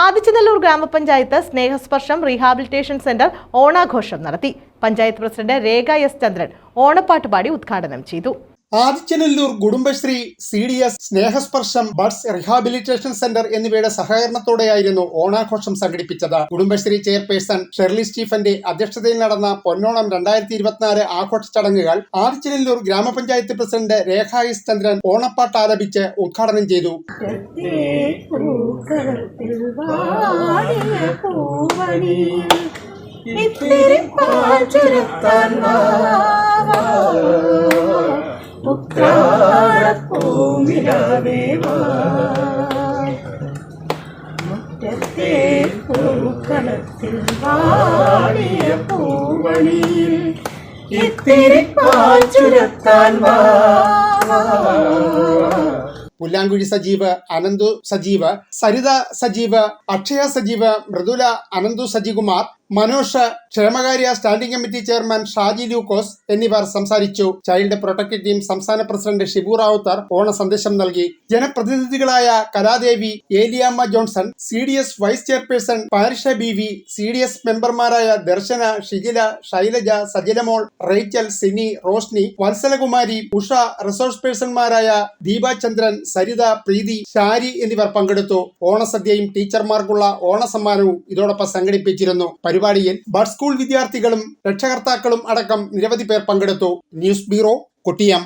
ആദിച്ചനല്ലൂർ ഗ്രാമപഞ്ചായത്ത് സ്നേഹസ്പർശം rehabilitation centre ഓണാഘോഷം നടത്തി. പഞ്ചായത്ത് പ്രസിഡന്റ് രേഖ എസ് ചന്ദ്രൻ ഓണപ്പാട്ട് പാടി ഉദ്ഘാടനം ചെയ്തു. ആദിച്ചനല്ലൂർ കുടുംബശ്രീ, CDS, സ്നേഹസ്പർശം ബഡ്സ് റീഹാബിലിറ്റേഷൻ സെന്റർ എന്നിവയുടെ സഹകരണത്തോടെയായിരുന്നു ഓണാഘോഷം സംഘടിപ്പിച്ചത്. കുടുംബശ്രീ ചെയർപേഴ്സൺ ഷെർലി സ്റ്റീഫന്റെ അധ്യക്ഷതയിൽ നടന്ന പൊന്നോണം 2024 ആഘോഷ ചടങ്ങുകൾ ആദിച്ചനല്ലൂർ ഗ്രാമപഞ്ചായത്ത് പ്രസിഡന്റ് രേഖ എസ് ചന്ദ്രൻ ഓണപ്പാട്ട് ആലപിച്ച് ഉദ്ഘാടനം ചെയ്തു. മുറ്റത്തെ പൂക്കളത്തിൽ വാടിയ പൂവണിയിൽ ഇത്തിരി പാൽ ചുരത്താൻ വാ. പുല്ലാങ്കുഴി സജീവ്, അനന്തു സജീവ്, സരിത സജീവ്, അക്ഷയ സജീവ്, മൃദുല, അനന്തു സജികുമാർ, മനോഷ്, ക്ഷേമകാര്യ standing committee chairman Shaji Lukose എന്നിവർ സംസാരിച്ചു. ചൈൽഡ് പ്രൊട്ടക്ട് ടീം സംസ്ഥാന പ്രസിഡന്റ് ഷിബു റാവുത്തർ ഓണ സന്ദേശം നൽകി. ജനപ്രതിനിധികളായ Kaladevi, Eliyamma Johnson, CDS vice chairperson Parisha BV, CDS മെമ്പർമാരായ ദർശന, ഷിജില, ശൈലജ, സജിലമോൾ, റേച്ചൽ, സിനി, റോഷ്നി, വത്സലകുമാരി, ഉഷ, റിസോഴ്സ് പേഴ്സൺമാരായ ദീപാചന്ദ്രൻ, സരിത, പ്രീതി, ഷാരി എന്നിവർ പങ്കെടുത്തു. ഓണസദ്യയും ടീച്ചർമാർക്കുള്ള ഓണസമ്മാനവും ഇതോടൊപ്പം സംഘടിപ്പിച്ചിരുന്നു. പരിപാടിയിൽ ബഡ് സ്കൂൾ വിദ്യാർത്ഥികളും രക്ഷകർത്താക്കളും അടക്കം നിരവധി പേർ പങ്കെടുത്തു. News bureau, Kottiyam.